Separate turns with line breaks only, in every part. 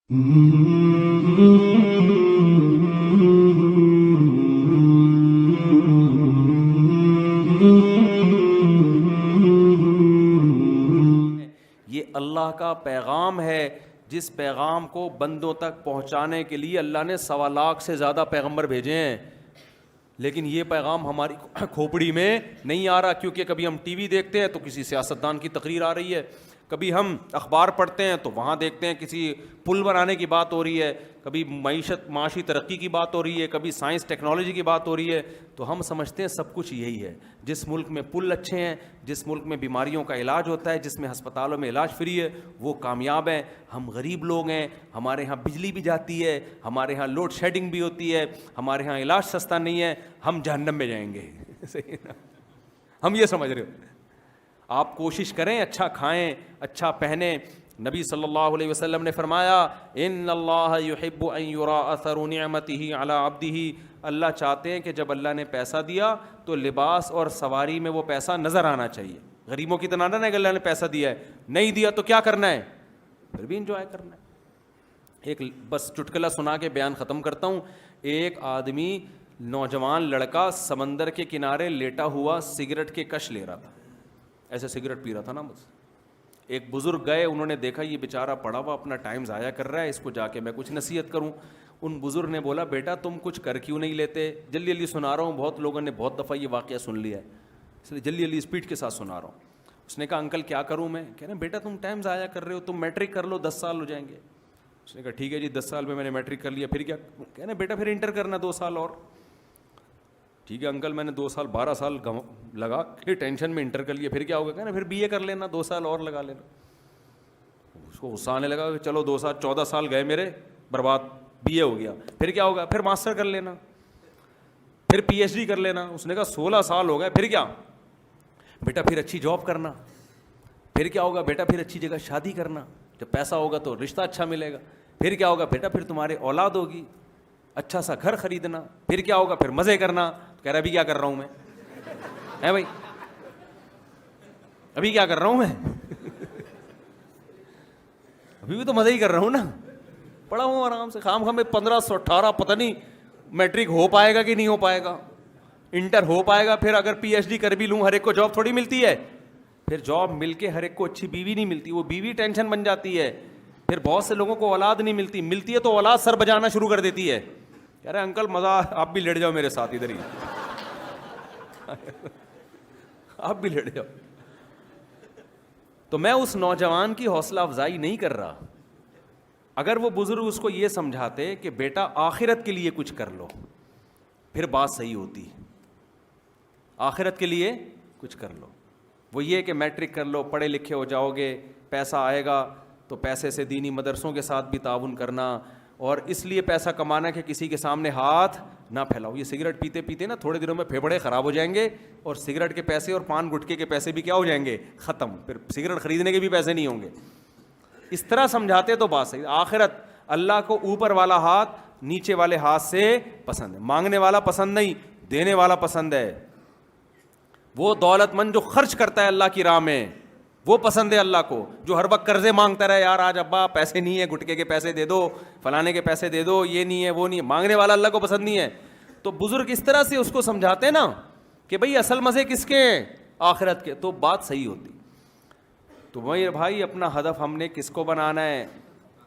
یہ اللہ کا پیغام ہے جس پیغام کو بندوں تک پہنچانے کے لیے اللہ نے 1.25 لاکھ سے زیادہ پیغمبر بھیجے ہیں، لیکن یہ پیغام ہماری کھوپڑی میں نہیں آ رہا، کیونکہ کبھی ہم ٹی وی دیکھتے ہیں تو کسی سیاستدان کی تقریر آ رہی ہے، کبھی ہم اخبار پڑھتے ہیں تو وہاں دیکھتے ہیں کسی پل بنانے کی بات ہو رہی ہے، کبھی معاشی ترقی کی بات ہو رہی ہے، کبھی سائنس ٹیکنالوجی کی بات ہو رہی ہے، تو ہم سمجھتے ہیں سب کچھ یہی ہے۔ جس ملک میں پل اچھے ہیں، جس ملک میں بیماریوں کا علاج ہوتا ہے، جس میں ہسپتالوں میں علاج فری ہے، وہ کامیاب ہیں۔ ہم غریب لوگ ہیں، ہمارے ہاں بجلی بھی جاتی ہے، ہمارے ہاں لوڈ شیڈنگ بھی ہوتی ہے، ہمارے ہاں علاج سستا نہیں ہے، ہم جہنم میں جائیں گے۔ صحیح نا؟ ہم یہ سمجھ رہے ہو۔ آپ کوشش کریں، اچھا کھائیں، اچھا پہنیں۔ نبی صلی اللہ علیہ وسلم نے فرمایا ان اللہ یحب ان یرا اثر نعمتہ علی عبدہ، اللہ چاہتے ہیں کہ جب اللہ نے پیسہ دیا تو لباس اور سواری میں وہ پیسہ نظر آنا چاہیے۔ غریبوں کی طرح نہ کہ اللہ نے پیسہ دیا ہے، نہیں دیا تو کیا کرنا ہے، پھر بھی انجوائے کرنا ہے۔ ایک بس چٹکلا سنا کے بیان ختم کرتا ہوں۔ ایک آدمی، نوجوان لڑکا، سمندر کے کنارے لیٹا ہوا سگریٹ کے کش لے رہا تھا، ایسے سگریٹ پی رہا تھا نا بس۔ ایک بزرگ گئے، انہوں نے دیکھا یہ بیچارہ پڑا ہوا اپنا ٹائم ضائع کر رہا ہے، اس کو جا کے میں کچھ نصیحت کروں۔ ان بزرگ نے بولا بیٹا تم کچھ کر کیوں نہیں لیتے؟ جلدی جلدی سنا رہا ہوں، بہت لوگوں نے بہت دفعہ یہ واقعہ سن لیا ہے، اس لیے جلدی جلدی اسپیڈ کے ساتھ سنا رہا ہوں۔ اس نے کہا انکل کیا کروں میں؟ کہہ رہے ہیں بیٹا تم ٹائم ضائع کر رہے ہو، تم میٹرک کر لو 10 سال ہو جائیں گے۔ اس نے کہا ٹھیک ہے جی 10 سال میں نے میٹرک کر لیا، پھر کیا؟ کہہ رہے ہیں بیٹا پھر انٹر کرنا 2 سال اور۔ ٹھیک ہے انکل میں نے 2 سال 12 سال لگا کے ٹینشن میں انٹر کر لیا، پھر کیا ہوگا؟ کہنا پھر بی اے کر لینا 2 سال اور لگا لینا۔ اس کو غصہ آنے لگا کہ چلو 2 سال 14 سال گئے میرے برباد، بی اے ہو گیا، پھر کیا ہوگا؟ پھر ماسٹر کر لینا، پھر پی ایچ ڈی کر لینا۔ اس نے کہا 16 سال ہو گئے، پھر کیا؟ بیٹا پھر اچھی جاب کرنا، پھر کیا ہوگا؟ بیٹا پھر اچھی جگہ شادی کرنا، جب پیسہ ہوگا تو رشتہ اچھا ملے گا، پھر کیا ہوگا؟ بیٹا پھر تمہارے اولاد ہوگی، اچھا سا گھر خریدنا، پھر کیا ہوگا؟ پھر مزے کرنا۔ کہہ رہا ابھی کیا کر رہا ہوں میں؟ ہے بھائی ابھی کیا کر رہا ہوں میں؟ ابھی بھی تو مزے ہی کر رہا ہوں نا، پڑھا ہوں آرام سے، خام خام 1518 پتہ نہیں میٹرک ہو پائے گا کہ نہیں ہو پائے گا، انٹر ہو پائے گا، پھر اگر پی ایچ ڈی کر بھی لوں ہر ایک کو جاب تھوڑی ملتی ہے، پھر جاب مل کے ہر ایک کو اچھی بیوی نہیں ملتی، وہ بیوی ٹینشن بن جاتی ہے، پھر بہت سے لوگوں کو اولاد نہیں ملتی، ملتی ہے تو اولاد سر بجانا شروع کر دیتی ہے۔ کہہ رہے انکل مزہ، آپ بھی لیٹ جاؤ میرے ساتھ ادھر ہی، آپ بھی لیٹ جاؤ۔ تو میں اس نوجوان کی حوصلہ افزائی نہیں کر رہا، اگر وہ بزرگ اس کو یہ سمجھاتے کہ بیٹا آخرت کے لیے کچھ کر لو، پھر بات صحیح ہوتی، آخرت کے لیے کچھ کر لو۔ وہ یہ کہ میٹرک کر لو، پڑھے لکھے ہو جاؤ گے، پیسہ آئے گا تو پیسے سے دینی مدرسوں کے ساتھ بھی تعاون کرنا، اور اس لیے پیسہ کمانا کہ کسی کے سامنے ہاتھ نہ پھیلاؤ۔ یہ سگریٹ پیتے پیتے نا تھوڑے دنوں میں پھیپھڑے خراب ہو جائیں گے، اور سگریٹ کے پیسے اور پان گٹکے کے پیسے بھی کیا ہو جائیں گے؟ ختم، پھر سگریٹ خریدنے کے بھی پیسے نہیں ہوں گے۔ اس طرح سمجھاتے تو بات صحیح۔ آخرت اللہ کو اوپر والا ہاتھ نیچے والے ہاتھ سے پسند ہے، مانگنے والا پسند نہیں، دینے والا پسند ہے۔ وہ دولت مند جو خرچ کرتا ہے اللہ کی راہ میں وہ پسند ہے اللہ کو، جو ہر وقت قرضے مانگتا رہے، یار آج ابا پیسے نہیں ہے، گٹکے کے پیسے دے دو، فلانے کے پیسے دے دو، یہ نہیں ہے وہ نہیں ہے، مانگنے والا اللہ کو پسند نہیں ہے۔ تو بزرگ اس طرح سے اس کو سمجھاتے نا کہ بھئی اصل مزے کس کے ہیں؟ آخرت کے، تو بات صحیح ہوتی۔ تو وہی بھائی اپنا ہدف ہم نے کس کو بنانا ہے؟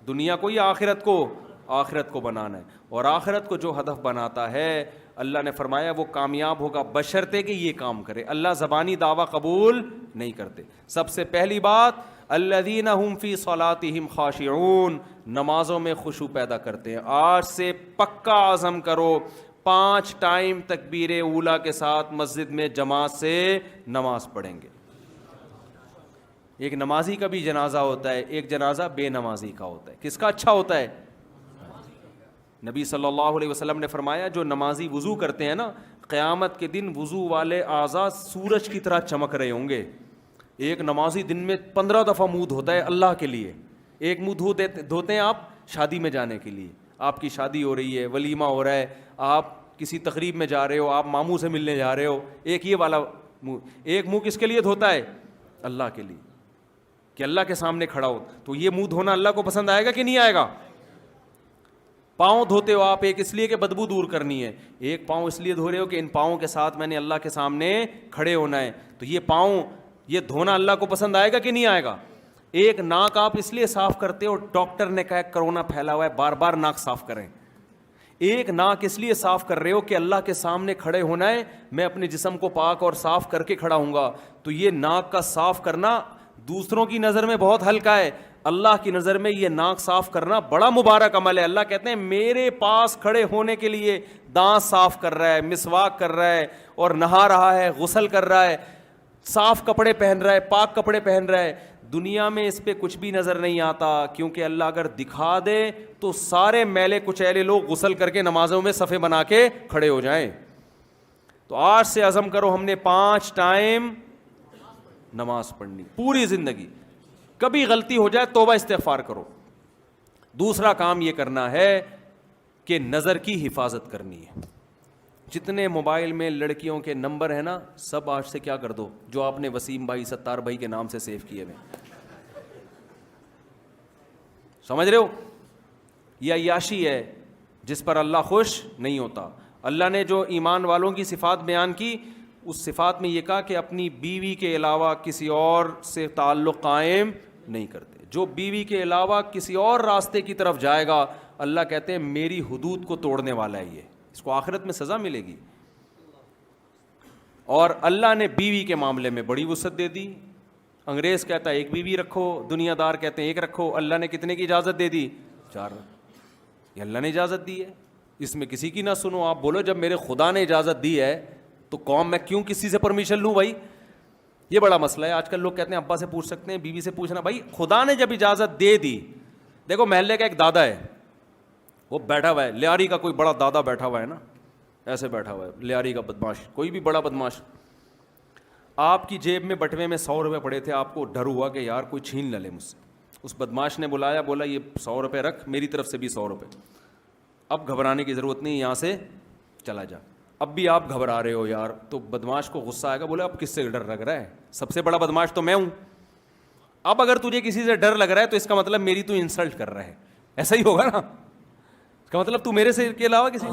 دنیا کو یا آخرت کو؟ آخرت کو بنانا ہے، اور آخرت کو جو ہدف بناتا ہے اللہ نے فرمایا وہ کامیاب ہوگا بشرطے کہ یہ کام کرے۔ اللہ زبانی دعویٰ قبول نہیں کرتے۔ سب سے پہلی بات الذین هم فی صلاتہم خاشعون، نمازوں میں خشوع پیدا کرتے ہیں۔ آج سے پکا عزم کرو 5 ٹائم تکبیر اولیٰ کے ساتھ مسجد میں جماعت سے نماز پڑھیں گے۔ ایک نمازی کا بھی جنازہ ہوتا ہے، ایک جنازہ بے نمازی کا ہوتا ہے۔ کس کا اچھا ہوتا ہے؟ نبی صلی اللہ علیہ وسلم نے فرمایا جو نمازی وضو کرتے ہیں نا، قیامت کے دن وضو والے اعضاء سورج کی طرح چمک رہے ہوں گے۔ ایک نمازی دن میں 15 دفعہ منہ دھوتا ہے اللہ کے لیے۔ ایک منہ دھوتے ہیں آپ شادی میں جانے کے لیے، آپ کی شادی ہو رہی ہے، ولیمہ ہو رہا ہے، آپ کسی تقریب میں جا رہے ہو، آپ ماموں سے ملنے جا رہے ہو، ایک یہ والا منہ۔ ایک منہ کس کے لیے دھوتا ہے؟ اللہ کے لیے، کہ اللہ کے سامنے کھڑا ہو۔ تو یہ منہ دھونا اللہ کو پسند آئے گا کہ نہیں آئے گا؟ پاؤں دھوتے ہو آپ ایک اس لیے کہ بدبو دور کرنی ہے, ایک پاؤں اس لیے دھو رہے ہو کہ ان پاؤں کے ساتھ میں نے اللہ کے سامنے کھڑے ہونا ہے. تو یہ پاؤں, یہ دھونا اللہ کو پسند آئے گا کہ نہیں آئے گا؟ ایک ناک آپ اس لیے صاف کرتے ہو, ڈاکٹر نے کہا کرونا پھیلا ہوا ہے بار بار ناک صاف کریں. ایک ناک اس لیے صاف کر رہے ہو کہ اللہ کے سامنے کھڑے ہونا ہے, میں اپنے جسم کو پاک اور صاف کر کے کھڑا ہوں گا. تو یہ ناک کا صاف کرنا دوسروں کی نظر میں بہت ہلکا ہے, اللہ کی نظر میں یہ ناک صاف کرنا بڑا مبارک عمل ہے. اللہ کہتے ہیں میرے پاس کھڑے ہونے کے لیے دانت صاف کر رہا ہے, مسواک کر رہا ہے, اور نہا رہا ہے, غسل کر رہا ہے, صاف کپڑے پہن رہا ہے, پاک کپڑے پہن رہا ہے. دنیا میں اس پہ کچھ بھی نظر نہیں آتا, کیونکہ اللہ اگر دکھا دے تو سارے میلے کچیلے لوگ غسل کر کے نمازوں میں صفے بنا کے کھڑے ہو جائیں. تو آج سے عزم کرو ہم نے 5 ٹائم نماز پڑھنی پوری زندگی. کبھی غلطی ہو جائے توبہ استغفار کرو. دوسرا کام یہ کرنا ہے کہ نظر کی حفاظت کرنی ہے. جتنے موبائل میں لڑکیوں کے نمبر ہیں نا, سب آج سے کیا کر دو, جو آپ نے وسیم بھائی ستار بھائی کے نام سے سیو کیے ہوئے. سمجھ رہے ہو, یہ عیاشی ہے جس پر اللہ خوش نہیں ہوتا. اللہ نے جو ایمان والوں کی صفات بیان کی, اس صفات میں یہ کہا کہ اپنی بیوی کے علاوہ کسی اور سے تعلق قائم نہیں کرتے. جو بیوی کے علاوہ کسی اور راستے کی طرف جائے گا, اللہ کہتے ہیں میری حدود کو توڑنے والا ہے, یہ اس کو آخرت میں سزا ملے گی. اور اللہ نے بیوی کے معاملے میں بڑی وسعت دے دی. انگریز کہتا ہے ایک بیوی رکھو, دنیا دار کہتے ہیں ایک رکھو. اللہ نے کتنے کی اجازت دے دی؟ 4. یہ اللہ نے اجازت دی ہے, اس میں کسی کی نہ سنو. آپ بولو جب میرے خدا نے اجازت دی ہے تو قوم میں کیوں کسی سے پرمیشن لوں بھائی؟ یہ بڑا مسئلہ ہے. آج کل لوگ کہتے ہیں ابا سے پوچھ سکتے ہیں, بیوی سے پوچھنا. بھائی خدا نے جب اجازت دے دی, دیکھو محلے کا ایک دادا ہے, وہ بیٹھا ہوا ہے, لیاری کا کوئی بڑا دادا بیٹھا ہوا ہے نا, ایسے بیٹھا ہوا ہے, لیاری کا بدماش, کوئی بھی بڑا بدماش. آپ کی جیب میں بٹوے میں 100 روپے پڑے تھے, آپ کو ڈر ہوا کہ یار کوئی چھین نہ لے مجھ سے. اس بدماش نے بلایا, بولا یہ 100 روپے رکھ, میری طرف سے بھی 100 روپے. اب گھبرانے کی ضرورت نہیں, یہاں سے چلا جا. اب بھی آپ گھبرا رہے ہو یار, تو بدماش کو غصہ آئے گا, بولے اب کس سے ڈر لگ رہا ہے, سب سے بڑا بدماش تو میں ہوں. اب اگر تجھے کسی سے ڈر لگ رہا ہے تو اس کا مطلب میری تو انسلٹ کر رہا ہے, ایسا ہی ہوگا نا. اس کا مطلب تو میرے سے کے علاوہ کسی